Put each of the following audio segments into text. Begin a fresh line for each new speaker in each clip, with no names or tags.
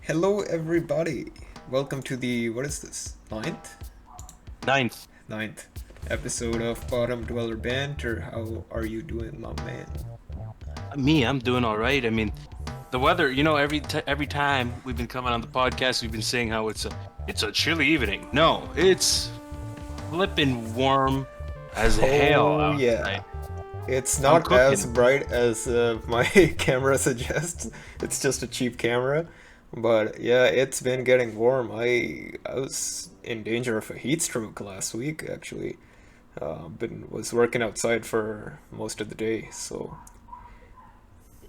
Hello, everybody. Welcome to the what is this?
Ninth.
Ninth episode of Bottom Dweller Banter. How are you doing, my man?
I'm doing all right. I mean, the weather. Every time we've been coming on the podcast, we've been saying how it's a chilly evening. No, it's flipping warm as hell
Oh yeah,
outside.
it's
I'm
not as
cooking.
bright as my camera suggests. It's just a cheap camera, but yeah, it's been getting warm. I was in danger of a heat stroke last week. Actually, been was working outside for most of the day, so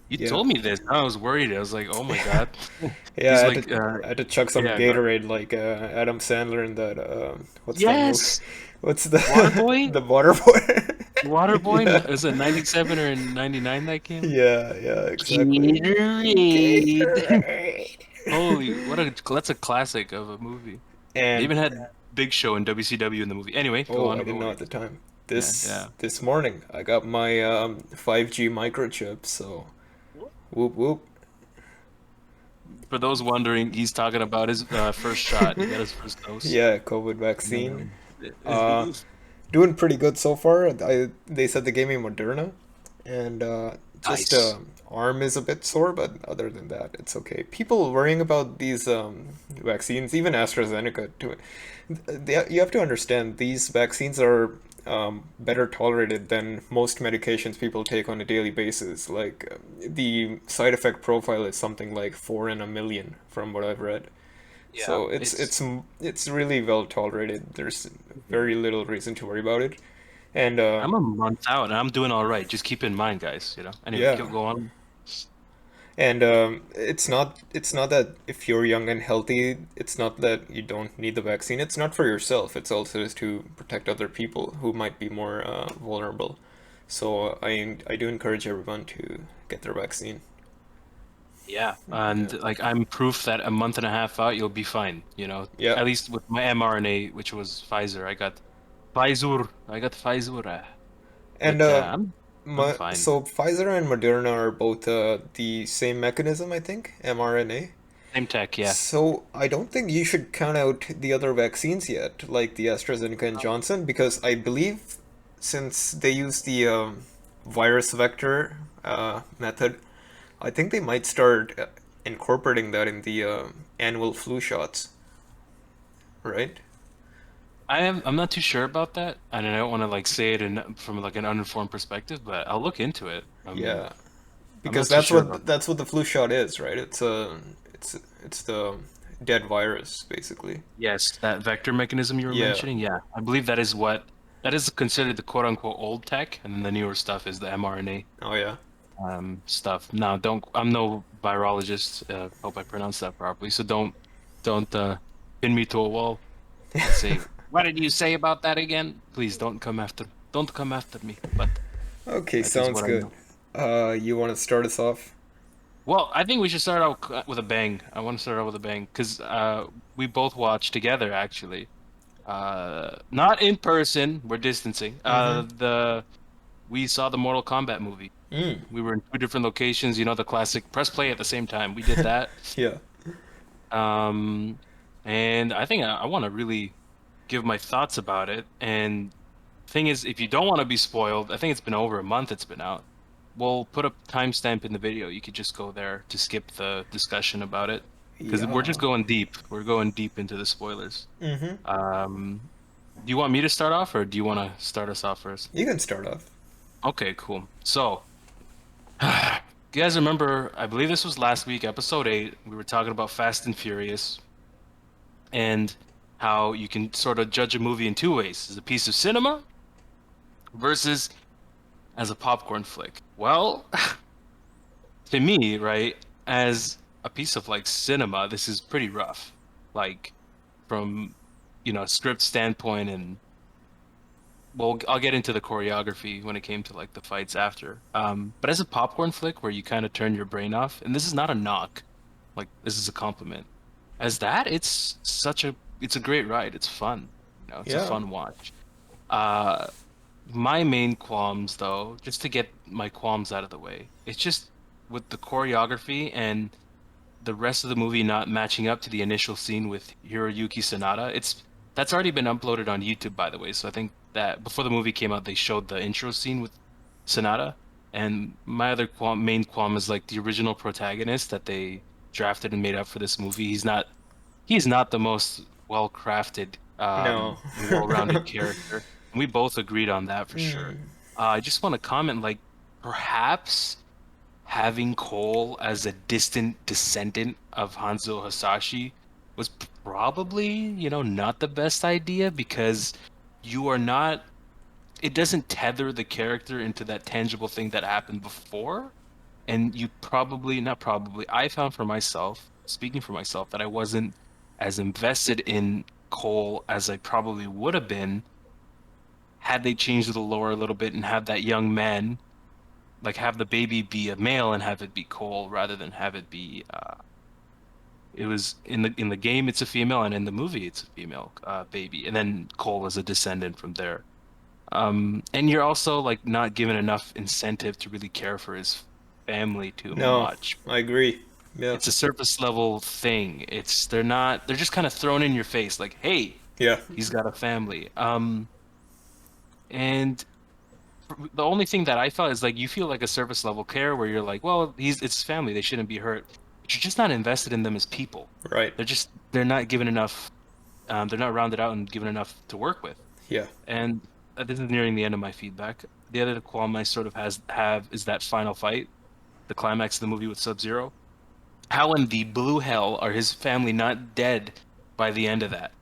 You
yeah.
told me this. I was worried. I was like, oh my God.
Yeah,
He's like,
I had to chuck some
yeah, go.
Gatorade like Adam Sandler in that what's that movie?
Yes,
What's the
Waterboy.
the water boy?
Waterboy.
Yeah.
Is it 97 or 99 that came?
Yeah, yeah, exactly.
Gatorade.
Gatorade.
Holy, that's a classic of a movie. They
And
even had Big Show and WCW in the movie. Anyway, go
oh,
on.
I
Don't
didn't know
worry.
at the time.
Yeah,
This
yeah.
this morning I got my 5G microchip, so whoop whoop.
For those wondering, he's talking about his first shot. He got his first dose.
Yeah, COVID vaccine.
Um,
Uh Doing pretty good so far. They said they gave me Moderna, and just
nice.
arm is a bit sore, but other than that, it's okay. People worrying about these vaccines, even AstraZeneca, too. You have to understand these vaccines are better tolerated than most medications people take on a daily basis. Like the side effect profile is something like 4 in a million, from what I've read.
Yeah,
So it's really well tolerated. There's very little reason to worry about it. And
I'm a month out and I'm doing all right. Just keep in mind, guys. Anyway,
yeah,
go on.
and it's not that if you're young and healthy, it's not that you don't need the vaccine. It's not for yourself. It's also is to protect other people who might be more vulnerable. So I do encourage everyone to get their vaccine.
Yeah,
Yeah,
and like I'm proof that a month and a half out, you'll be fine.
yeah,
At least with my mRNA, which was Pfizer. Pfizer. I got Pfizer.
and
But I'm fine.
so Pfizer and Moderna are both the same mechanism, I think, mRNA.
Same tech, yeah.
So I don't think you should count out the other vaccines yet, like the AstraZeneca and Johnson, because I believe since they use the virus vector method, I think they might start incorporating that in the annual flu shots, right?
I'm not too sure about that, and I don't want to like say it from like an uninformed perspective, but I'll look into it.
Yeah,
I'm
because
not too sure about that.
that's what the flu shot is, right? It's the dead virus basically.
Yes, that vector mechanism you were
Yeah.
mentioning, yeah. I believe that is considered the quote unquote old tech, and then the newer stuff is the mRNA
Oh yeah.
stuff. Now, don't I'm no virologist, hope I pronounced that properly, so don't pin me to a wall and say, "What did you say about that again?" Please don't come after me, but
Okay,
that is
sounds
what I
good.
know.
You want to start us off?
Well, I think we should start out with a bang. I want to start out with a bang because we both watched together actually. Not in person. We're distancing.
Mm-hmm.
We saw the Mortal Kombat movie.
Mm.
We were in two different locations. You know the classic press play at the same time. We did that.
Yeah.
Um, and I think I want to really give my thoughts about it. And thing is, if you don't want to be spoiled, I think it's been over a month it's been out. We'll put a timestamp in the video. You could just go there to skip the discussion about it because we're just
Yeah.
going deep. We're going deep into the spoilers.
Mm-hmm.
Um, do you want me to start off or do you want to start us off first?
You can start off.
Okay, cool. So, you guys remember, I believe this was last week, episode 8. We were talking about Fast and Furious and how you can sort of judge a movie in two ways, as a piece of cinema versus as a popcorn flick. Well, to me, right, as a piece of like cinema, this is pretty rough. Like from, script standpoint and well, I'll get into the choreography when it came to like the fights after. But as a popcorn flick where you kind of turn your brain off, and this is not a knock, like this is a compliment. As that, it's a great ride. It's fun. It's a
Yeah.
fun watch. Uh, my main qualms though, just to get my qualms out of the way, it's just with the choreography and the rest of the movie not matching up to the initial scene with Hiroyuki Sanada. That's already been uploaded on YouTube, by the way. So I think that before the movie came out, they showed the intro scene with Sanada. And my other main qualm is like the original protagonist that they drafted and made up for this movie. He's not the most well-crafted
No.
and well-rounded character. And we both agreed on that for sure.
Hmm.
I just want to comment, like, perhaps having Cole as a distant descendant of Hanzo Hasashi was probably, not the best idea because you are not, it doesn't tether the character into that tangible thing that happened before. And you probably, not probably, I found for myself, speaking for myself, that I wasn't as invested in Cole as I probably would have been had they changed the lore a little bit and have that young man, like have the baby be a male and have it be Cole rather than have it be it was in the game it's a female and in the movie it's a female baby and then Cole is a descendant from there. And you're also like not given enough incentive to really care for his family too
No,
much.
I agree. Yeah.
It's a surface level thing. They're just kind of thrown in your face like, hey,
Yeah.
he's got a family. And the only thing that I felt is like you feel like a surface level care where you're like, well, it's family, they shouldn't be hurt. But you're just not invested in them as people.
Right.
They're not given enough. They're not rounded out and given enough to work with.
Yeah.
And this is nearing the end of my feedback. The other qualm I sort of have is that final fight, the climax of the movie with Sub-Zero. How in the blue hell are his family not dead by the end of that?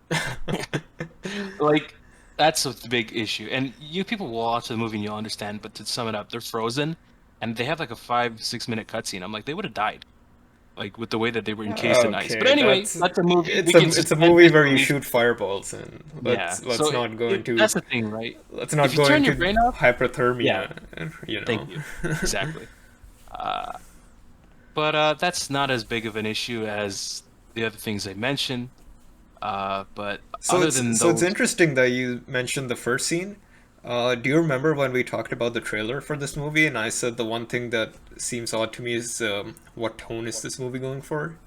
Like, that's a big issue. And you people will watch the movie and you'll understand, but to sum it up, they're frozen and they have like a 5-6 minute cutscene. I'm like, they would have died. Like with the way that they were encased in ice. But
Okay,
anyway,
that's
that's a movie. We
it's
can
a
suspend
movie where you
disbelief.
shoot fireballs and
Yeah.
let's
So
not go into
that's the thing, right?
let's not
If you
go
turn your
into
brain off, yeah,
hypothermia,
thank you. Exactly. Uh, but that's not as big of an issue as the other things I mentioned. But other than
So it's
those,
interesting that you mentioned the first scene. Do you remember when we talked about the trailer for this movie and I said the one thing that seems odd to me is what tone is this movie going for?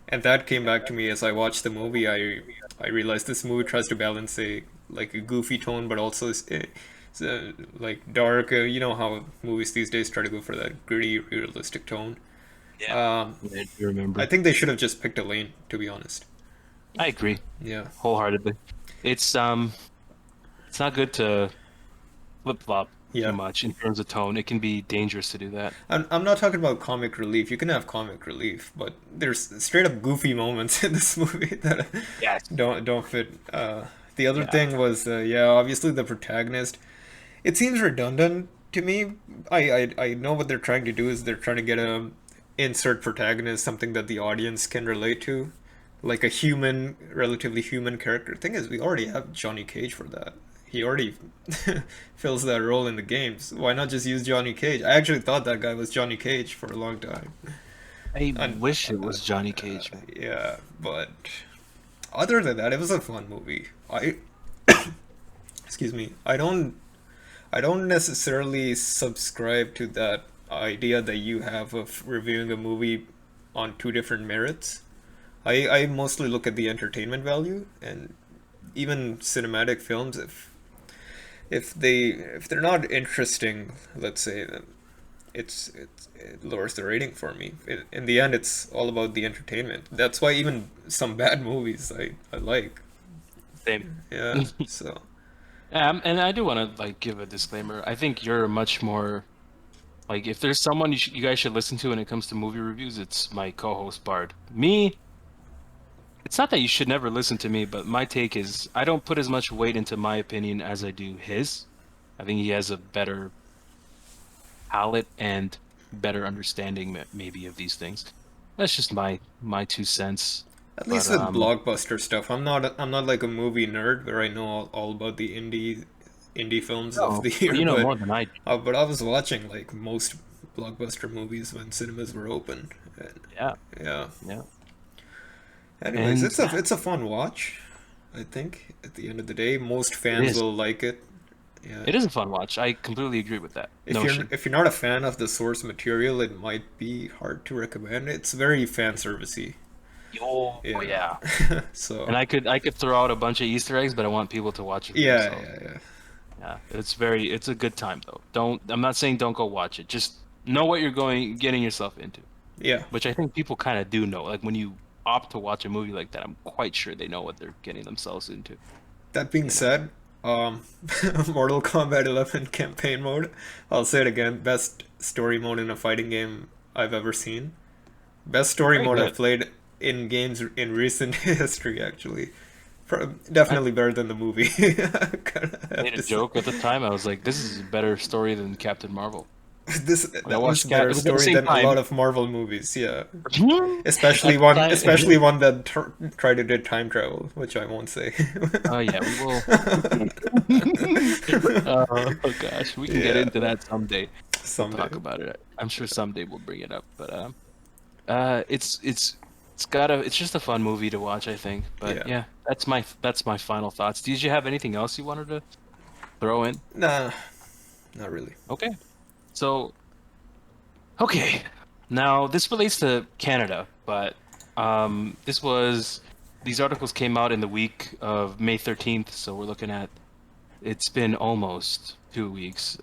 And that came back to me as I watched the movie. I realized this movie tries to balance a goofy tone, but also like dark. You know how movies these days try to go for that gritty, realistic tone.
yeah,
Um,
yeah, you
I
remember.
think they should have just picked a lane, to be honest.
I agree
Yeah,
wholeheartedly. It's um, it's not good to flip-flop too
yeah.
much in terms of tone. It can be dangerous to do that.
I'm not talking about comic relief. You can have comic relief, but there's straight up goofy moments in this movie that
Yes.
don't fit. The other
Yeah.
thing was, yeah, obviously the protagonist. It seems redundant to me. I know what they're trying to do is they're trying to get a insert protagonist, something that the audience can relate to, like a human, relatively human character. Thing is, we already have Johnny Cage for that. He already fills that role in the games. Why not just use Johnny Cage? I actually thought that guy was Johnny Cage for a long time.
I
And
wish it was Johnny Cage.
yeah, but other than that, it was a fun movie. Excuse me. I don't necessarily subscribe to that idea that you have of reviewing a movie on two different merits. I mostly look at the entertainment value and even cinematic films if they're not interesting, let's say, then it lowers the rating for me. In the end, it's all about the entertainment. That's why even some bad movies I like.
Same.
Yeah. So
And I do want to like give a disclaimer. I think you're much more like if there's someone you guys should listen to when it comes to movie reviews, it's my co-host Bard. Me, it's not that you should never listen to me, but my take is I don't put as much weight into my opinion as I do his. I think he has a better palate and better understanding maybe of these things. That's just my 2 cents.
at
But
least with blockbuster stuff, I'm not like a movie nerd where I know all about the indie films of
no,
the
but
year,
you know more than I do.
but I was watching like most blockbuster movies when cinemas were open. And,
Yeah,
yeah.
yeah.
Anyways,
And
it's a fun watch. I think at the end of the day, most
it
fans
is.
will like it. Yeah.
It is a fun watch. I completely agree with that notion.
If you're not a fan of the source material, it might be hard to recommend. It's very fan servicey.
Oh
Yeah.
yeah. And
So
I could throw out a bunch of Easter eggs, but I want people to watch it for
yeah,
themselves.
yeah, yeah.
Yeah, it's a good time though. I'm not saying don't go watch it. Just know what you're getting yourself into,
Yeah.
which I think people kind of do know. Like when you opt to watch a movie like that, I'm quite sure they know what they're getting themselves into,
That being
you know.
said, um, Mortal Kombat 11 campaign mode. I'll say it again. Best story mode in a fighting game I've ever seen. Best story
Very
mode I've
good.
played in games in recent history, actually.
I
Definitely better than the movie. Kinda have
made a
to say.
joke at the time. I was like, this is a better story than Captain Marvel. When I
That was
watched
a
Cap,
better
it was at the
story
same
than a lot
time.
of Marvel movies. Yeah,
At the
especially
time.
one that tried to do time travel, which I won't say.
Oh yeah, we will. Oh gosh, we can get
Yeah,
into that someday. We'll talk
someday.
about it. I'm sure someday we'll bring it up. But it's just a fun movie to watch, I think. But
Yeah.
yeah, that's my final thoughts. Did you have anything else you wanted to throw in?
Nah, not really.
Okay, so okay, now this relates to Canada, but these articles came out in the week of May 13th, so we're looking at it's been almost 2 weeks,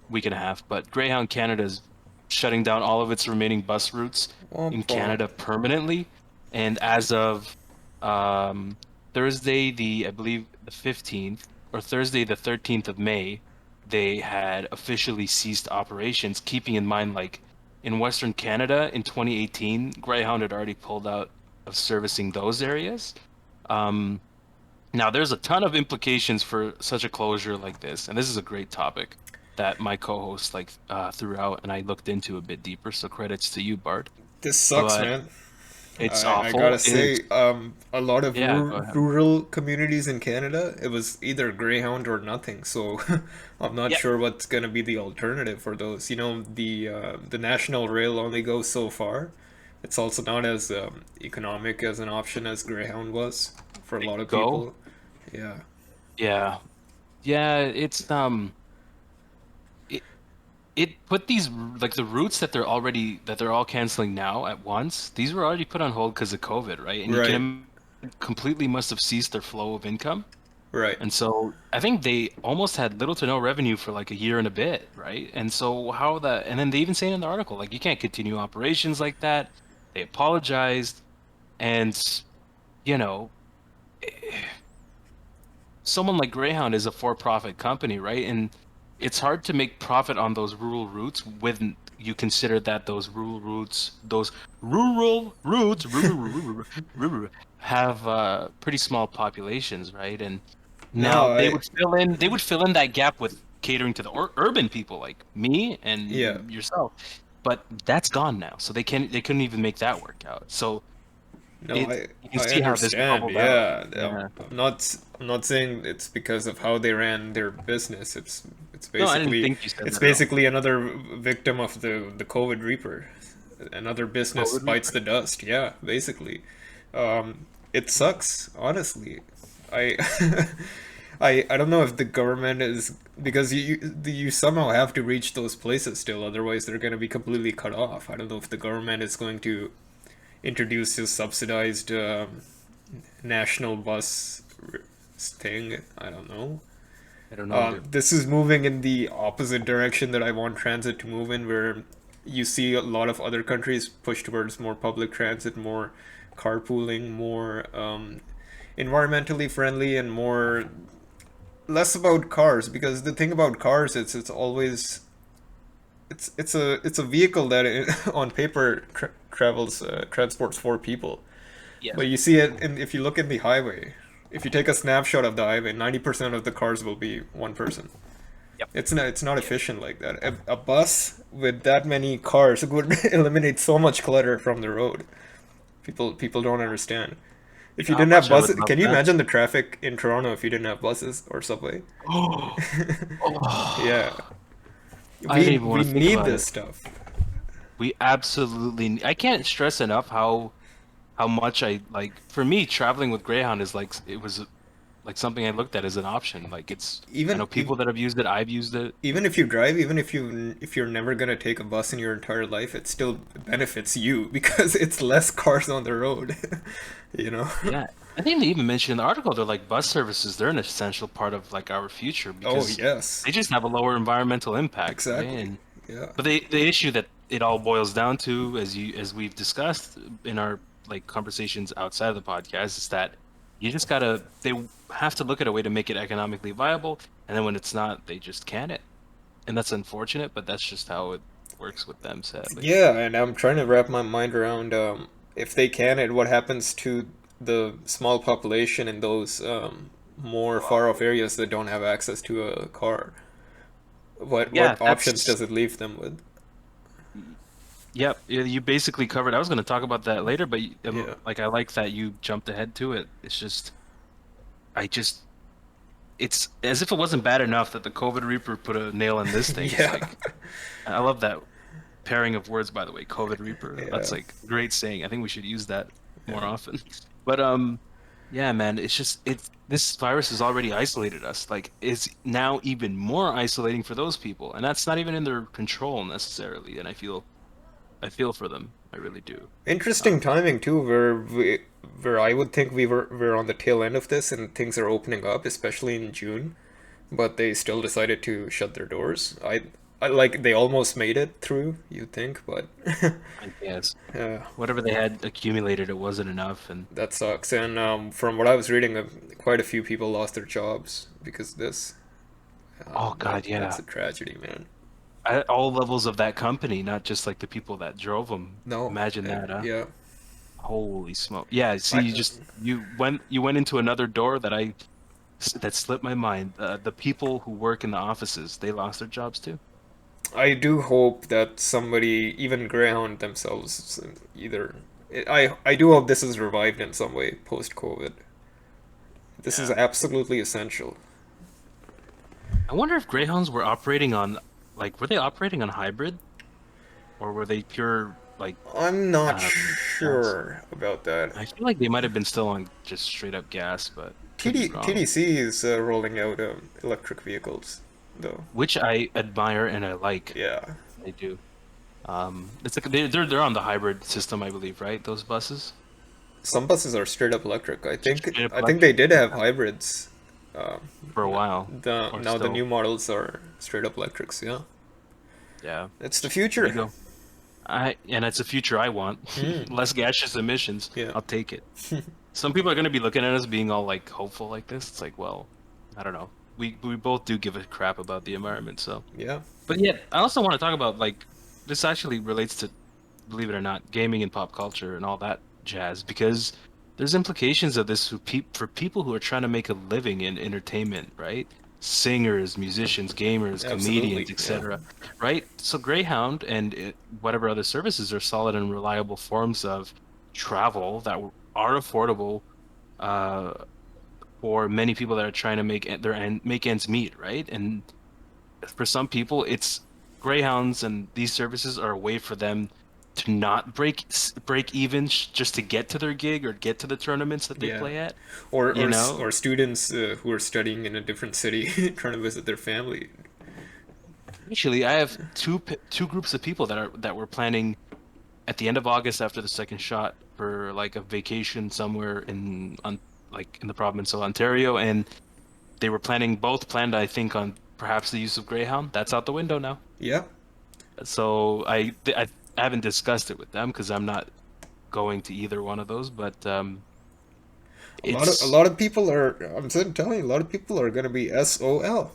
week and a half, but Greyhound Canada is shutting down all of its remaining bus routes
Womp
in
womp.
Canada permanently. And as of um, Thursday, I believe the 15th, or Thursday, the 13th of May, they had officially ceased operations, keeping in mind, like, in Western Canada in 2018, Greyhound had already pulled out of servicing those areas. Um, Now, there's a ton of implications for such a closure like this, and this is a great topic that my co-host threw out, and I looked into a bit deeper. So credits to you, Bart.
This sucks,
But
man.
it's
I gotta
awful. It's
say, a lot of
yeah. Go ahead.
rural communities in Canada, it was either Greyhound or nothing. So I'm not
Yeah,
sure what's gonna be the alternative for those. You know, the national rail only goes so far. It's also not as economic as an option as Greyhound was for a
there
lot
you
of
go.
people. Yeah,
Yeah, yeah. It it put these like the routes that they're all canceling now at once. These were already put on hold because of COVID, right? And you can
right,
completely must have ceased their flow of income.
right.
And so I think they almost had little to no revenue for like a year and a bit, right? And so and then they even say in the article, like, you can't continue operations like that. They apologized. And, you know, someone like Greyhound is a for-profit company, right? And it's hard to make profit on those rural routes when you consider that those rural routes have pretty small populations, right? And now
No, I
they would fill in that gap with catering to the urban people like me
yeah.
and yourself. But that's gone now, so they couldn't even make that work out. So
No,
you can
I
see how this
understand.
bubbled out.
Yeah,
Yeah.
I'm not saying it's because of how they ran their business.
No, I didn't think you said
It's
that at all.
basically another victim of the COVID Reaper. Another business
COVID
bites
Reaper.
the dust. Yeah, basically. It sucks, honestly. I I don't know if the government is because you somehow have to reach those places still, otherwise they're going to be completely cut off. I don't know if the government is going to introduce a subsidized national bus thing. I don't know.
I don't know either.
This is moving in the opposite direction that I want transit to move in, where you see a lot of other countries push towards more public transit, more carpooling, more environmentally friendly, and more less about cars. Because the thing about cars, it's always it's a vehicle that on paper travels transports four people.
Yeah.
But you see it, and if you look in the highway, if you take a snapshot of the highway, 90% of the cars will be one person.
Yep.
It's not
Yeah.
efficient like that. A bus with that many cars would eliminate so much clutter from the road. People don't understand. If
You
you
know how
didn't have
much I would
buses,
love
can you
that?
imagine the traffic in Toronto if you didn't have buses or subway?
Oh,
Yeah,
oh, I didn't even
we
want to think
need
about
this
it.
stuff.
We absolutely. I can't stress enough how much I like. For me, traveling with Greyhound is like it was. like something I looked at as an option. Like I
Even
know people that have used it. I've used it.
even if you drive, even if you're never gonna take a bus in your entire life, it still benefits you because it's less cars on the road. You know?
Yeah, I think they even mentioned in the article they're like bus services. They're an essential part of like our future
Oh
because
yes,
they just have a lower environmental impact, right?
exactly.
And
Yeah.
but the issue that it all boils down to, as we've discussed in our like conversations outside of the podcast, is that you just gotta they have to look at a way to make it economically viable, and then when it's not, they just can it, and that's unfortunate, but that's just how it works with them, sadly.
Yeah, and I'm trying to wrap my mind around if they can, and what happens to the small population in those more far off areas that don't have access to a car.
Yeah,
What options
that's
does it leave them with?
yep. You basically covered. I was going to talk about that later, but
Yeah.
like I like that you jumped ahead to it. I just it's as if it wasn't bad enough that the COVID Reaper put a nail in this thing. It's
Yeah.
like I love that pairing of words, by the way, COVID Reaper.
Yeah.
That's like a great saying. I think we should use that more
Yeah.
often. But yeah, man, it's just it's this virus has already isolated us. Like it's now even more isolating for those people, and that's not even in their control necessarily. And I feel for them. I really do.
Interesting
Um,
timing too, where I would think we're on the tail end of this and things are opening up, especially in June, but they still decided to shut their doors. I like they almost made it through, you'd think, but
I guess
yeah,
whatever they had accumulated, it wasn't enough, and
that sucks. And from what I was reading, quite a few people lost their jobs because of this.
oh God,
That's
yeah.
a tragedy, man.
At all levels of that company, not just like the people that drove them.
No,
Imagine that, huh?
yeah,
Holy smoke. Yeah, see,
I
you went into another door that slipped my mind. The people who work in the offices, they lost their jobs too.
I do hope that somebody, even Greyhound themselves, either. I do hope this is revived in some way post COVID. This is
Yeah.
absolutely essential.
I wonder if Greyhounds were operating on were they operating on hybrid or were they pure
I'm not
gas?
sure about that.
I feel like they might have been still on just straight up gas, but could be wrong.
TDC is rolling out electric vehicles, though.
Which I admire and I like.
Yeah,
They do. It's like they're on the hybrid system, I believe, right? Those buses,
some buses are straight up electric.
straight up
I think they
electric
did have hybrids. Uh,
for a while,
the
or
now the
still.
new models are straight up electrics. Yeah,
Yeah,
it's the
there you
future.
go. I and it's a future I want.
Mm,
Less gaseous emissions.
yeah.
I'll take it. Some people are going to be looking at us being all like hopeful like this. It's like, well, I don't know. We both do give a crap about the environment, so.
Yeah.
But yeah, I also want to talk about like this actually relates to, believe it or not, gaming and pop culture and all that jazz because there's implications of this for people who are trying to make a living in entertainment, right? Singers, musicians, gamers,
Absolutely.
comedians,
Yeah.
etc. Right? So Greyhound and whatever other services are solid and reliable forms of travel that are affordable uh, for many people that are trying to make ends meet, right? And for some people, it's Greyhounds and these services are a way for them to not break even just to get to their gig or get to the tournaments that they
Yeah.
play at.
Or
You
or
know,
or students who are studying in a different city trying to visit their family.
actually, I have two groups of people that were planning at the end of August after the second shot for like a vacation somewhere in the province of Ontario, and they were both planned, I think, on perhaps the use of Greyhound. That's out the window now.
Yeah.
So I haven't discussed it with them because I'm not going to either one of those, but
A
it's
lot of people are. Telling you, a lot of people are gonna be SOL.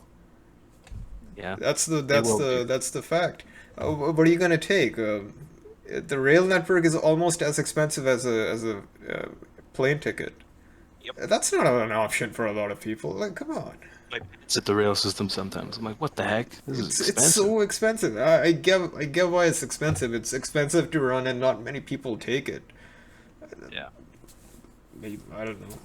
yeah, they
That's
will be.
the fact. What are you gonna take? The rail network is almost as expensive as a plane ticket.
Yep.
That's not an option for a lot of people. Like, come on.
Like it's at the rail system sometimes. I'm like, what the heck? This is
It's
expensive.
so expensive. I get why it's expensive. It's expensive to run, and not many people take it.
Yeah.
Maybe, I don't know.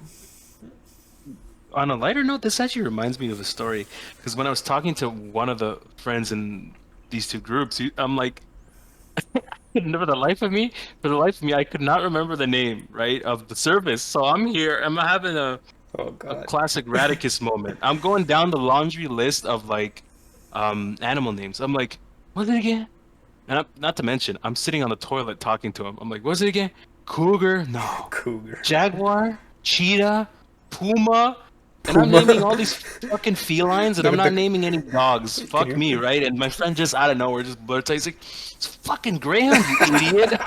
On a lighter note, this actually reminds me of a story because when I was talking to one of the friends in these two groups, I'm like, for the life of me, I could not remember the name, right, of the service. So I'm here, I'm having a
Oh
A
God.
classic Radicus moment. I'm going down the laundry list of like animal names. I'm like, what's it again? And not to mention, I'm sitting on the toilet talking to him. I'm like, what's it again? Cougar? No.
Cougar.
Jaguar? Cheetah? Puma? And I'm
Puma.
naming all these fucking felines, and I'm not
The
naming any dogs.
can
Fuck
you?
me, right? And my friend just out of nowhere just blurts out, he's like, it's fucking Greyhound, you idiot.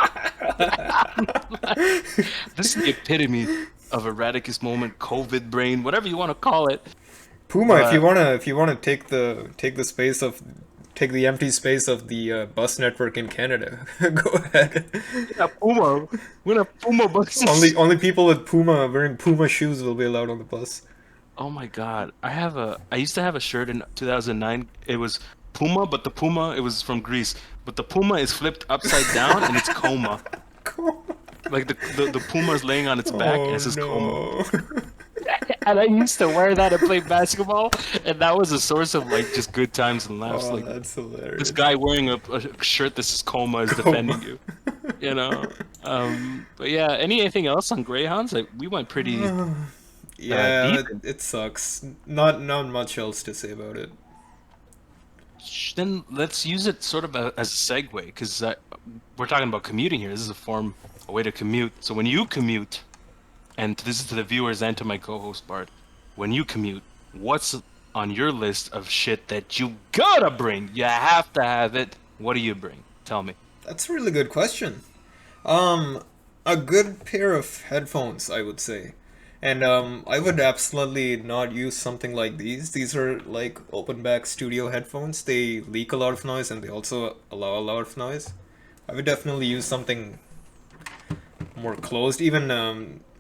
This is the epitome of Erraticus moment, COVID brain, whatever you want to call it.
Puma,
But
if you wanna take the space of take the empty space of the bus network in Canada, go ahead.
yeah, Puma. We're gonna Puma buses.
Only people with Puma wearing Puma shoes will be allowed on the bus.
Oh my God. I used to have a shirt in 2009. It was Puma, but the Puma, it was from Greece. But the Puma is flipped upside down and it's coma.
Cool.
Like the Puma is laying on its back and
Oh
it says coma.
no.
And I used to wear that and play basketball, and that was a source of like just good times and laughs.
Oh,
Like
that's
this
hilarious.
guy wearing a shirt that says coma is defending
Coma.
you, you know. But yeah, anything else on Greyhounds? Like we went pretty
Yeah,
deep.
it sucks. Not much else to say about it.
Then let's use it sort of as a segue, because we're talking about commuting here. This is a way to commute. So when you commute, and this is to the viewers and to my co-host Bart, when you commute, what's on your list of shit that you gotta bring? You have to have it. What do you bring? Tell me.
That's a really good question. Um, a good pair of headphones, I would say. And I would absolutely not use something like these. These are like open back studio headphones. They leak a lot of noise and they also allow a lot of noise. I would definitely use something more closed, even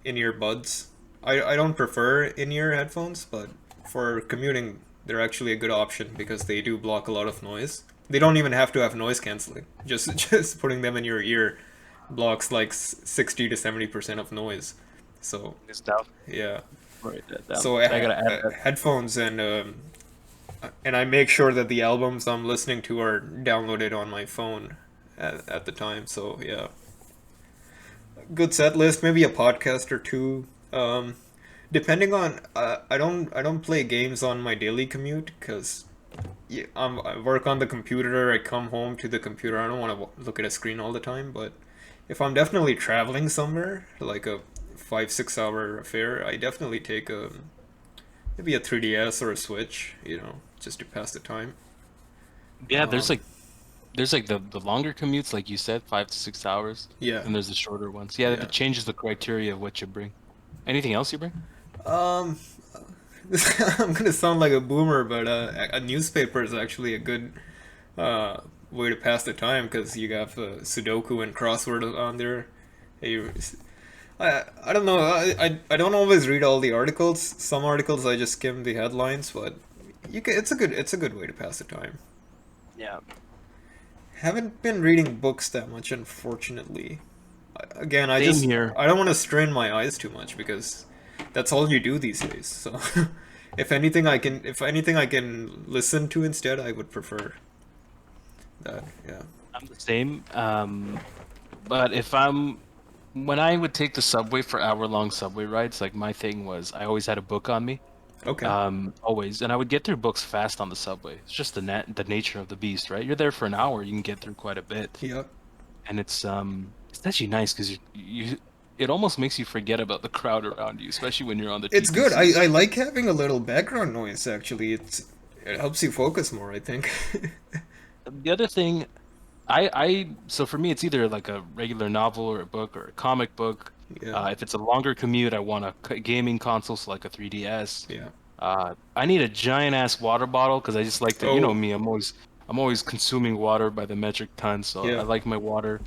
in-ear buds. I don't prefer in-ear headphones, but for commuting, they're actually a good option because they do block a lot of noise. They don't even have to have noise canceling. Just putting them in your ear blocks like 60 to 70% of noise. So,
This down.
yeah.
Write that down.
So
I gotta add that.
headphones and I make sure that the albums I'm listening to are downloaded on my phone at the time. So, yeah. Good set list, maybe a podcast or two. Depending on I don't play games on my daily commute because yeah, I work on the computer. I come home to the computer. I don't want to look at a screen all the time. But if I'm definitely traveling somewhere, like a 5 6 hour affair, I definitely take a maybe a 3DS or a Switch. Just to pass the time.
Yeah,
Um,
there's like the longer commutes, like you said, 5 to 6 hours,
yeah,
and there's the shorter ones. Yeah,
yeah.
that changes the criteria of what you bring. Anything else you bring?
Um, I'm gonna sound like a boomer, but a newspaper is actually a good uh, way to pass the time because you got Sudoku and crossword on there. You- I don't know. I don't always read all the articles. Some articles I just skim the headlines, but it's a good way to pass the time.
Yeah.
Haven't been reading books that much, unfortunately. Again,
Same here.
I don't want to strain my eyes too much because that's all you do these days. So if anything I can listen to instead, I would prefer that. Yeah.
I'm the same. But when I would take the subway for hour-long subway rides, like my thing was I always had a book on me.
Okay.
Always, and I would get through books fast on the subway. It's just the nature of the beast, right? You're there for an hour, you can get through quite a bit,
Yeah.
and it's actually nice because you it almost makes you forget about the crowd around you, especially when you're on the
It's good.
TTC.
I like having a little background noise actually. It helps you focus more, I think.
The other thing, I so for me, it's either like a regular novel or a book or a comic book.
Yeah.
If it's a longer commute, I want a gaming console, so like a 3DS.
Yeah.
I need a giant ass water bottle because I just like to, you know
Oh,
me, I'm always consuming water by the metric ton, so I
yeah.
like my water.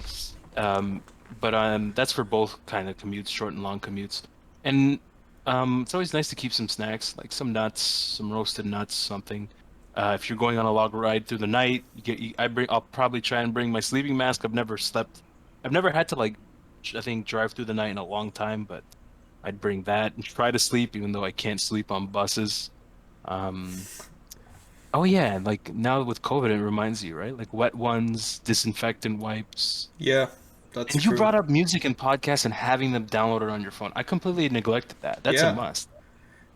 Um, but that's for both kind of commutes, short and long commutes. And it's always nice to keep some snacks, like some nuts, some roasted nuts, something. If you're going on a log ride through the night, I'll probably try and bring my sleeping mask. I've never had to like, I think drive through the night in a long time, but I'd bring that and try to sleep, even though I can't sleep on buses. Um, oh yeah, and like now with COVID, it reminds you, right? Like wet ones, disinfectant wipes.
Yeah. That's
And you
true.
brought up music and podcasts and having them downloaded on your phone. I completely neglected that. That's a
Yeah.
must.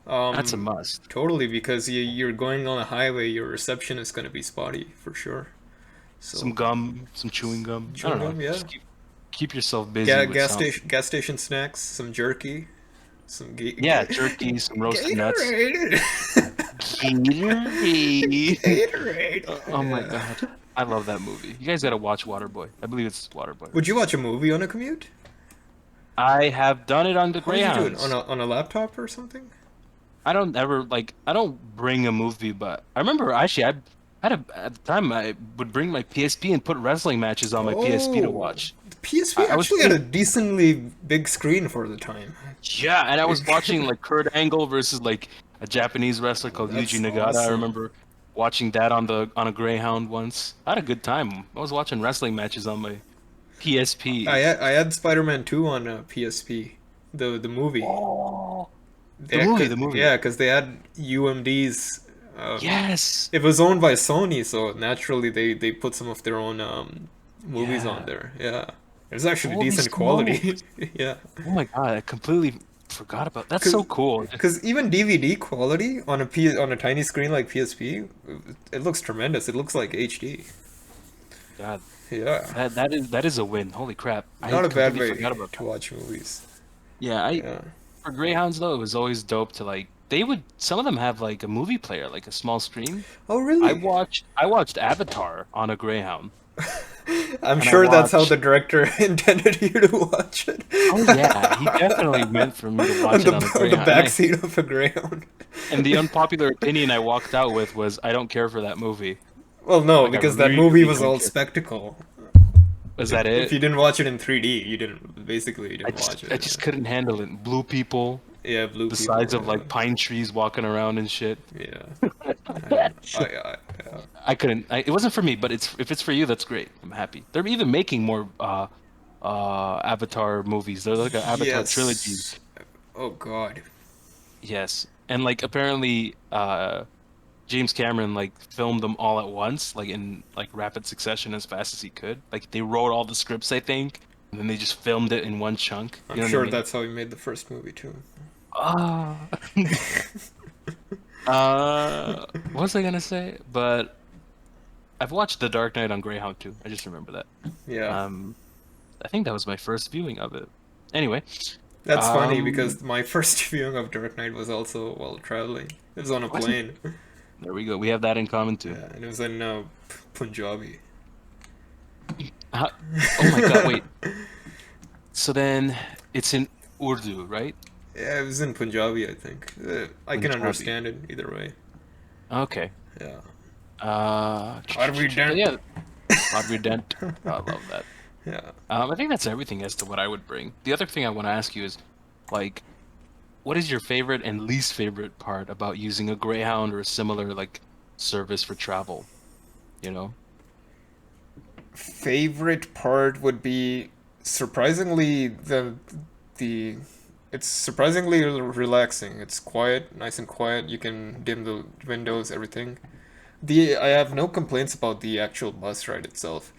That's a must.
Totally, because you're going on a highway, your reception is going to be spotty for sure.
Some
So,
gum, some chewing gum. I
chewing
don't know.
gum, yeah.
Just keep yourself busy with something.
Gas station snacks, some jerky, some
Yeah, jerky, some roasted nuts.
Gatorade.
Gatorade.
Gatorade.
Oh my
Yeah.
god. I love that movie. You guys gotta watch Waterboy. I believe it's Waterboy,
Would
right?
you watch a movie on a commute?
I have done it on the
How would you do it?
Greyhounds.
On a laptop or something?
I don't bring a movie, but I remember actually at the time I would bring my PSP and put wrestling matches on my PSP to
Oh,
watch.
the PSP
I was
actually had a
playing,
decently big screen for the time.
yeah, and I was watching like Kurt Angle versus like a Japanese wrestler called Yuji
That's
Nagata. I
awesome.
remember watching that on a Greyhound once. I had a good time. I was watching wrestling matches on my PSP.
I had Spider-Man 2 on PSP, the movie.
Oh,
They had,
the movie.
yeah, because they had UMDs.
Yes.
It was owned by Sony, so naturally they put some of their own movies on
Yeah.
there. Yeah, it was actually
Holy
decent quality.
smokes.
Yeah,
Oh my God, I completely forgot about that's
because
so cool.
even DVD quality on on a tiny screen like PSP, it looks tremendous. It looks like HD.
God,
Yeah,
that is a win. Holy crap. I
not a bad
completely
way
forgot about
to
that.
watch movies.
Yeah, I
Yeah.
for Greyhounds though, it was always dope to like they would some of them have like a movie player, like a small screen.
Oh, really?
I watched Avatar on a Greyhound
I'm
and I
sure that's how
watched
the director intended you to watch it.
oh yeah, he definitely meant for me to watch it on a
On the
Greyhound.
back seat of a Greyhound.
And the unpopular opinion I walked out with was I don't care for that movie.
Well, no,
Like I
because that movie
really
was
don't
all
care.
spectacle.
Was that
If
it?
you didn't watch it in 3D, you didn't basically you didn't watch
I
it.
just couldn't handle it. Blue people,
Yeah, blue
the
people.
size of like pine trees walking around and shit.
Yeah, I don't know. Yeah.
I couldn't. It wasn't for me, but if it's for you, that's great. I'm happy. They're even making more Avatar movies. They're like an Avatar trilogy.
Yes. Oh God.
Yes, and like apparently James Cameron like filmed them all at once, like in like rapid succession as fast as he could. Like they wrote all the scripts, I think, and then they just filmed it in one chunk.
I'm
You know what I
sure
mean?
that's how he made the first movie too.
Ah. What was I gonna say? But I've watched The Dark Knight on Greyhound too. I just remember that.
Yeah,
Um, I think that was my first viewing of it. Anyway,
that's funny
um,
because my first viewing of Dark Knight was also while traveling. It was on a
wasn't
plane.
there we go. We have that in common too.
Yeah, and it was in Punjabi.
How, oh my God, wait. So then it's in Urdu, right?
Yeah, it was in Punjabi, I think. I can
Punjabi.
understand it either way.
Okay.
Yeah.
But yeah, Audrey Dent. I love that.
Yeah.
I think that's everything as to what I would bring. The other thing I want to ask you is, like, what is your favorite and least favorite part about using a Greyhound or a similar like service for travel? You know?
Favorite part would be surprisingly the it's surprisingly relaxing. It's quiet, nice and quiet. You can dim the windows, everything. The I have no complaints about the actual bus ride itself.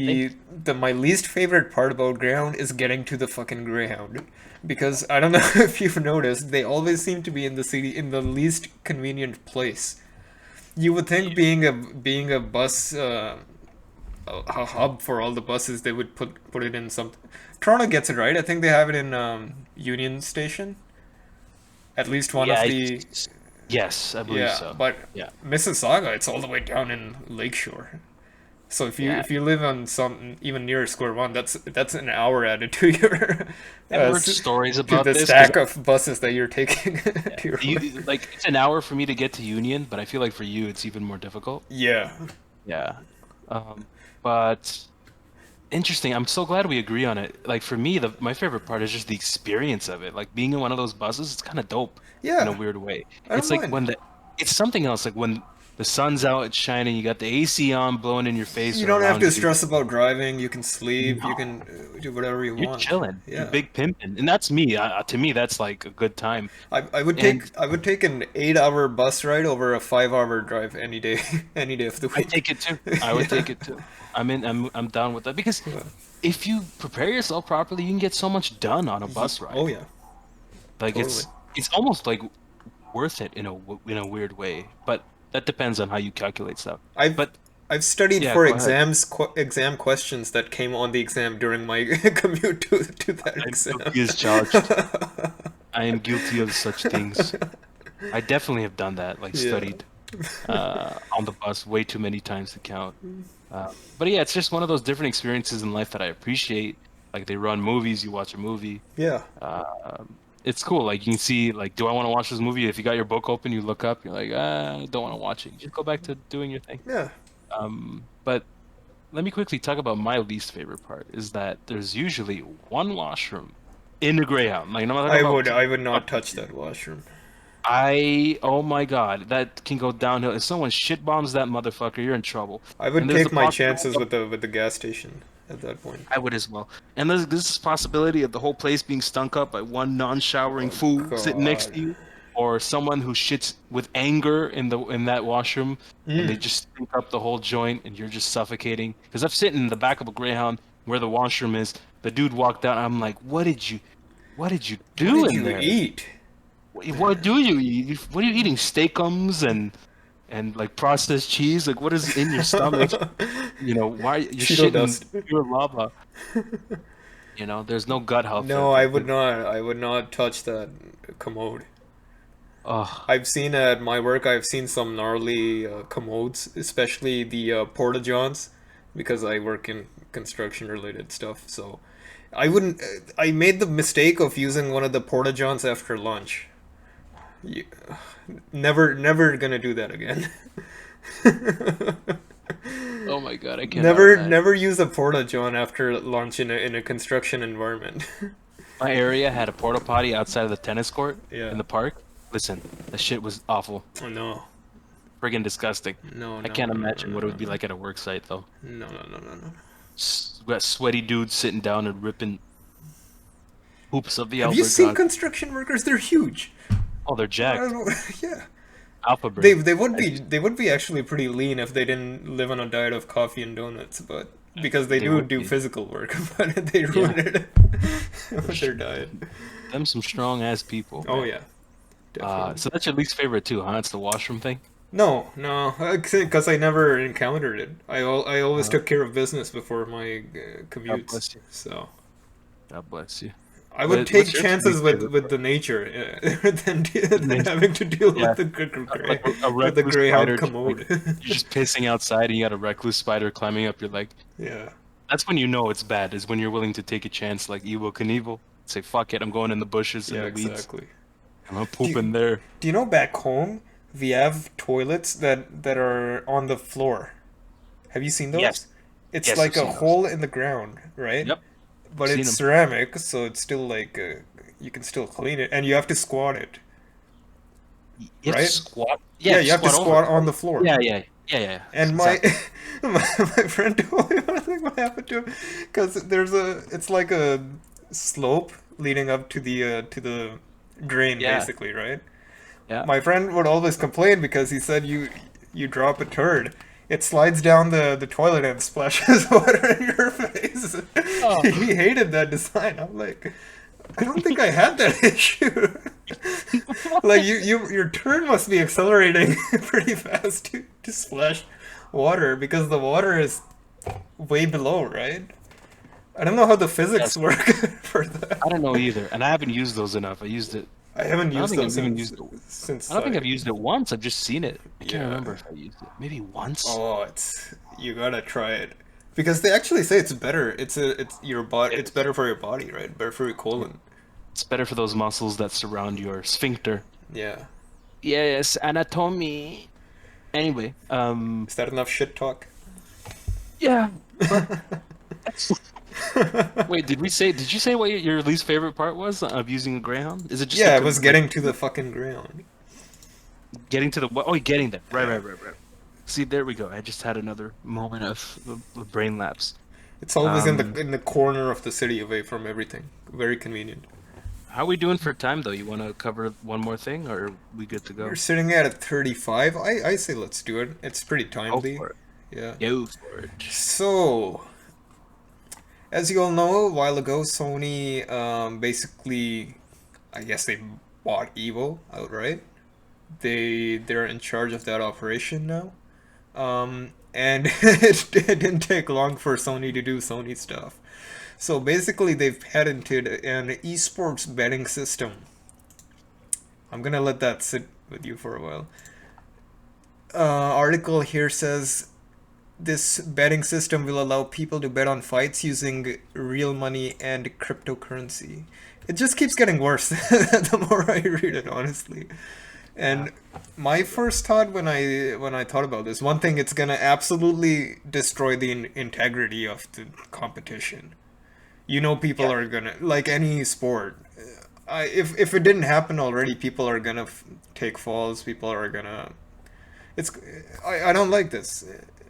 Thank
The my least favorite part about Greyhound is getting to the fucking Greyhound. Because I don't know if you've noticed, they always seem to be in the city in the least convenient place. You would think
you.
being a bus a hub for all the buses, they would put it in some. Toronto gets it right. I think they have it in Union Station. At least one
Yeah,
of the
yes, I believe
yeah,
so.
but
Yeah,
Mississauga, it's all the way down in Lakeshore. So
yeah.
if you live on some even near Square One, that's an hour added to your
I've heard stories
to
about
the
this because
stack of buses that you're taking to your
you
work.
like it's an hour for me to get to Union, but I feel like for you it's even more difficult.
Yeah,
Yeah. Um, but interesting. I'm so glad we agree on it. Like for me, the my favorite part is just the experience of it. Like being in one of those buses, it's kind of dope in a
yeah,
weird way.
I don't
It's like
mind.
when it's something else. Like when the sun's out, it's shining. You got the AC on, blowing in your face
You
or
don't have to
around you.
stress about driving. You can sleep. You
No,
can do whatever you
you're
want.
chilling. You're
Yeah.
big pimping, and that's me. To me, that's like a good time. And
I would take an 8 hour bus ride over a 5 hour drive any day any day of the
I
week.
take it too. I would
Yeah.
take it too. I'm down with that because
Yeah.
if you prepare yourself properly, you can get so much done on a bus
Oh
ride.
yeah,
Like
totally.
it's almost like worth it in a weird way. But that depends on how you calculate stuff.
I've
But
I've studied
yeah,
for
go ahead.
exam questions that came on the exam during my commute to that
I'm
exam.
guilty as charged. I am guilty of such things. I definitely have done that, like
Yeah.
studied on the bus way too many times to count. But yeah, it's just one of those different experiences in life that I appreciate. Like they run movies, you watch a movie.
Yeah.
It's cool. Like you can see, like, do I want to watch this movie? If you got your book open, you look up, you're like, I don't want to watch it. You just go back to doing your thing.
Yeah.
But let me quickly talk about my least favorite part is that there's usually one washroom in the Greyhound. Like, no, I'm not talking
I would
about
not touch that washroom.
oh my God, that can go downhill. If someone shit bombs that motherfucker, you're in trouble.
I would
And there's the
take my
possibility
chances
of,
with the gas station at that point.
I would as well. And there's this possibility of the whole place being stunk up by one non-showering
Oh
fool sitting next
God.
to you, or someone who shits with anger in that washroom, and they
Mm.
just stink up the whole joint, and you're just suffocating. Because I've sitting in the back of a Greyhound where the washroom is. The dude walked out. I'm like, what did you
What
do
did
in
you
there?
eat?
What do you eat? What are you eating? Steakums and like processed cheese? Like what is in your stomach? You know, why you're
Cheeto
shitting
dust.
pure lava? You know, there's no gut health there.
No, I would not. I would not touch that commode.
Oh,
I've seen at my work. I've seen some gnarly commodes, especially the porta johns, because I work in construction related stuff. So I wouldn't. I made the mistake of using one of the porta johns after lunch. You, never gonna do that again.
oh my God, I cannot imagine.
Never use a porta john after lunch in a construction environment.
My area had a porta potty outside of the tennis court
Yeah.
in the park. Listen, that shit was awful.
Oh no.
Friggin' disgusting.
No,
I
no,
can't
no, no,
imagine
no,
what it
no,
would be like at a work site though.
no, no, no, no, no.
We got sweaty dudes sitting down and ripping hoops of the
Have you
elder
seen
god.
construction workers? They're huge.
Oh, they're
I don't
jacked.
know. Yeah.
Alpha brain.
They would be actually pretty lean if they didn't live on a diet of coffee and donuts, but because they
They
do
would
do
be.
physical work, but they
Yeah.
ruin it
For
with their
sure.
diet.
Them some strong ass people,
Oh
man.
yeah, definitely.
So that's your least favorite too, huh? It's the washroom thing.
No, no, because I never encountered it. I always
Uh,
took care of business before my
God
commutes,
bless you.
so
God bless you.
I would
What's
take
your
chances
least favorite
with
part?
the nature than
Nature.
having to deal
Yeah,
with the
like a
with the
recluse
Greyhound
spider. Like
commode.
you're just pissing outside, and you got a recluse spider climbing up your leg.
Yeah,
That's when you know it's bad. Is when you're willing to take a chance, like Evel Knievel. Say fuck it, I'm going in the bushes and
yeah,
the weeds.
exactly.
I'm gonna
Do
poop
you,
in there.
do you know back home we have toilets that are on the floor? Have you seen
Yes,
those? It's
yes, I've
like a
seen those.
hole in the ground, right?
Yep, I've
But
seen
it's
them.
ceramic, so it's still like you can still clean it, and you have to squat it,
You have to
right?
squat. Yeah, you
Yeah,
have to
you have to
squat over
squat
it,
on
right?
the floor.
Yeah.
And my
Exactly.
my friend told me what happened to him because it's like a slope leading up to the drain
Yeah,
basically, right?
yeah.
My friend would always complain because he said you drop a turd, it slides down the toilet and splashes water in your face.
Oh,
He hated that design. I'm like, I don't think I had that issue. Like your turn must be accelerating pretty fast to splash water because the water is way below, right? I don't know how the physics
yes.
work for that.
I don't know either, and I haven't used those enough. I used it.
I haven't
I don't
used
think
those
I've even used it. I
since
don't think
I
I've used it once. I've just seen it. I can't
yeah.
remember if I used it. Maybe once.
Oh, it's you gotta try it because they actually say it's better. It's your body.
It
It's
is.
better for your body, right? Better for your colon.
It's better for those muscles that surround your sphincter.
Yeah.
Yes, anatomy. Anyway,
Is that enough shit talk?
yeah, but wait, did you say what your least favorite part was of using a Greyhound? Is it just the
Yeah, I was
like
getting to the fucking ground.
getting to the what? Oh, getting there. Right,
Yeah.
right, right, right. See, there we go. I just had another moment of brain lapse.
It's always
Um,
in the corner of the city away from everything. Very convenient.
how are we doing for time though? You want to cover one more thing, or are we good to
We're
go?
sitting at a 35. I say let's do it. It's pretty
Go
timely.
for it.
Yeah.
Go for it.
So, as you all know, a while ago, Sony basically, I guess they bought EVO outright. they're in charge of that operation now. And it didn't take long for Sony to do Sony stuff. So basically, they've patented an esports betting system. I'm gonna let that sit with you for a while. Article here says this betting system will allow people to bet on fights using real money and cryptocurrency. It just keeps getting worse the more I read it, honestly.
Yeah.
And my first thought when I thought about this, one thing, it's gonna absolutely destroy the integrity of the competition. You know, people
Yeah.
are gonna, like any sport. If it didn't happen already, people are gonna take falls. People are gonna. It's I don't like this.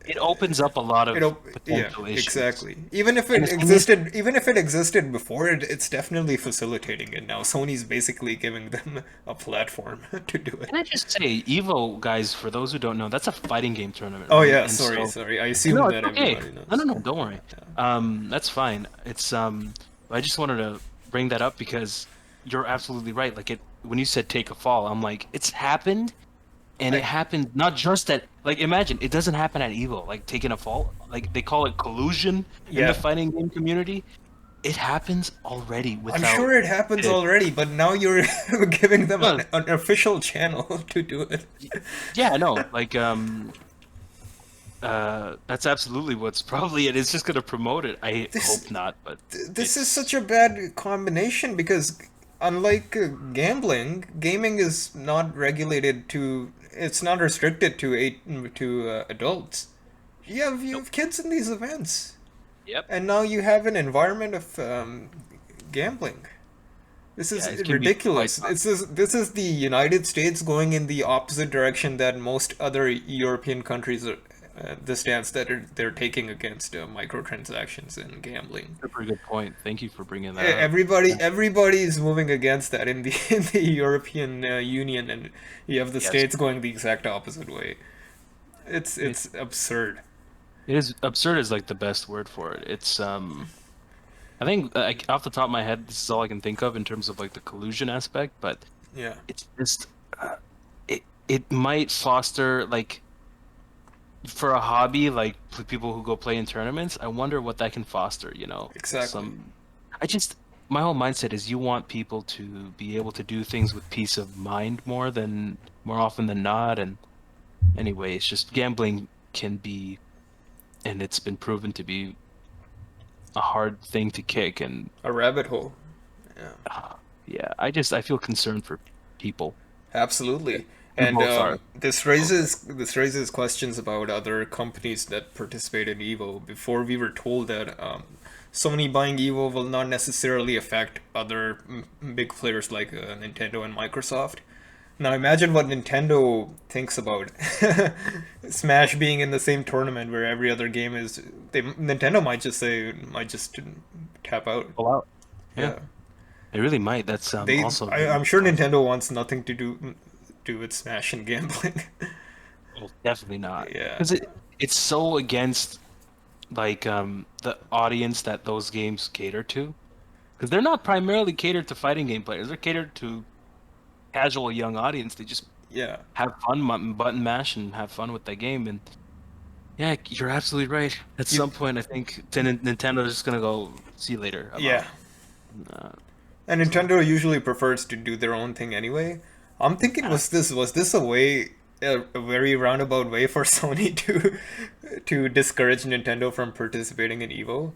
It opens up a lot of
Yeah,
potential issues.
exactly.
And the thing is,
Even if it existed before, it's definitely facilitating it now. Sony's basically giving them a platform to do it.
can I just say, EVO, guys, for those who don't know, that's a fighting game tournament,
Oh
right?
yeah,
And
sorry,
so,
sorry. I
no,
assume
it's
that
okay.
everybody
No, no,
knows.
no, don't worry.
Yeah.
That's fine. It's I just wanted to bring that up because you're absolutely right. Like it, when you said take a fall, I'm like, it's happened, and it
I
happened not just at, like, imagine it doesn't happen at EVO, like taking a fall, like they call it collusion in the
yeah.
fighting game community. It happens already
I'm
without
sure it happens
it.
already, but now you're giving them
No,
an official channel to do it.
yeah, no, like that's absolutely what's probably it. It's just gonna promote it. I
This
hope not, but
this is
it's
such a bad combination because unlike gambling, gaming is not regulated to. It's not restricted to adults. You
nope.
have kids in these events,
Yep.
and now you have an environment of gambling. This
Yeah,
is
it can be quite
ridiculous. This is the United States going in the opposite direction that most other European countries are. The stance that they're taking against microtransactions and gambling.
super good point. Thank you for bringing that up. Yeah.
Everybody is moving against that in the in the European Union, and you have the
Yes,
states going the exact opposite way.
it,
It's absurd.
it is absurd is like the best word for it. It's I think like off the top of my head, this is all I can think of in terms of like the collusion aspect, but
Yeah,
it's just uh, it might foster like for a hobby like people who go play in tournaments. I wonder what that can foster, you know.
exactly.
Some I just my whole mindset is you want people to be able to do things with peace of mind more often than not. And anyway, it's just gambling can be, and it's been proven to be a hard thing to kick. And
A rabbit hole. Yeah,
yeah, I feel concerned for people.
absolutely.
We
And
both are.
this raises questions about other companies that participate in EVO. Before we were told that Sony buying EVO will not necessarily affect other big players like Nintendo and Microsoft. Now imagine what Nintendo thinks about Smash being in the same tournament where every other game is. Nintendo might just tap out.
Pull out. Yeah,
Yeah,
it really might. That's also
I'm
very
sure
possible.
Nintendo wants nothing to do with Smash and gambling.
Well, definitely not,
Yeah,
because it's so against like the audience that those games cater to. Because they're not primarily catered to fighting game players. They're catered to casual young audience. They just
yeah.
have fun, button mash, and have fun with that game. And yeah, you're absolutely right. At
You,
some point, I think Nintendo's just gonna go, see you later. I'm
yeah.
out. Uh,
And
so
Nintendo usually prefers to do their own thing anyway. I'm thinking,
uh,
was this a way, a very roundabout way for Sony to discourage Nintendo from participating in Evo?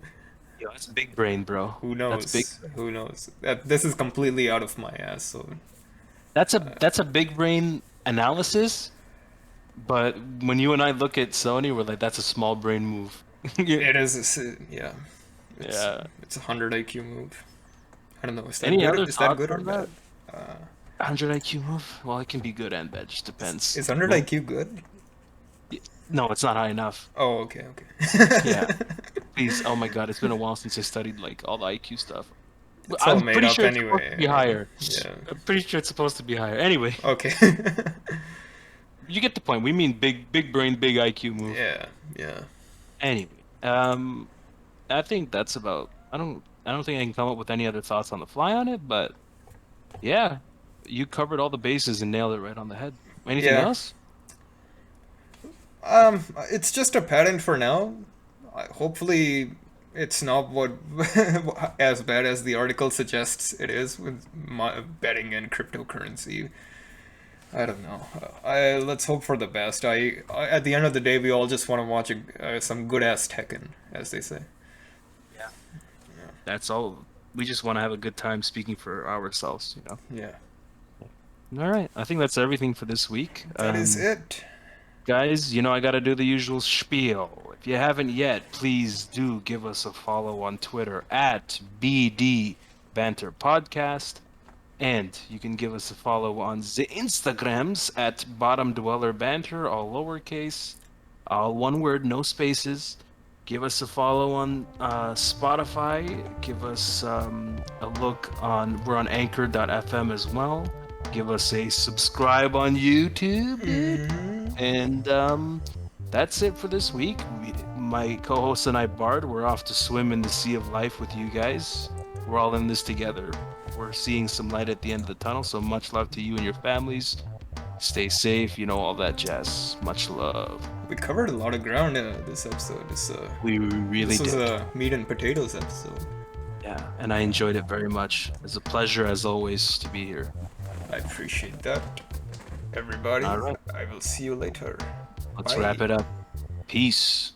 yo, that's big brain, bro.
Who
That's big.
knows? Who knows? This is completely out of my ass. So
That's a big brain analysis. But when you and I look at Sony, we're like, that's a small brain move. Yeah.
it is. Yeah, it's
Yeah.
it's a 100 IQ move. I don't know. Is that
Any
good?
other
Is that
thoughts
good or
on that?
bad? Uh,
100 IQ move? Well, it can be good and bad. Just depends.
is 100
Well,
IQ good?
no, it's not high enough.
Oh, okay, okay.
Yeah. Please. Oh my God, it's been a while since I studied like all the IQ stuff. But
It's all
I'm
made
pretty
up
sure it's supposed to be
anyway.
higher.
Yeah.
I'm pretty sure it's supposed to be higher. Anyway,
Okay.
you get the point. We mean big brain, big IQ move.
Yeah, yeah.
Anyway, I think that's about. I don't think I can come up with any other thoughts on the fly on it, but yeah, you covered all the bases and nailed it right on the head. Anything
Yeah.
else?
It's just a patent for now. Hopefully, it's not what as bad as the article suggests it is with betting and cryptocurrency. I don't know. Let's hope for the best. At the end of the day, we all just want to watch some good ass Tekken, as they say.
Yeah. That's all. We just want to have a good time speaking for ourselves, you know.
Yeah,
All right. I think that's everything for this week.
that is it.
Guys, I got to do the usual spiel. If you haven't yet, please do give us a follow on Twitter at BD Banter Podcast. And you can give us a follow on the Instagrams at Bottom Dweller Banter, all lowercase, all one word, no spaces. Give us a follow on Spotify. Give us a look on, we're on anchor.fm as well. Give us a subscribe on YouTube, dude. And that's it for this week. My co-host and I, Bard, we're off to swim in the sea of life with you guys. We're all in this together. We're seeing some light at the end of the tunnel, so much love to you and your families. Stay safe, all that jazz. Much love.
We covered a lot of ground this episode.
We really
This was
did.
a meat and potatoes episode.
Yeah, and I enjoyed it very much. It's a pleasure, as always, to be here.
I appreciate that. Everybody,
All right.
I will see you later.
Let's
Bye.
wrap it up. Peace.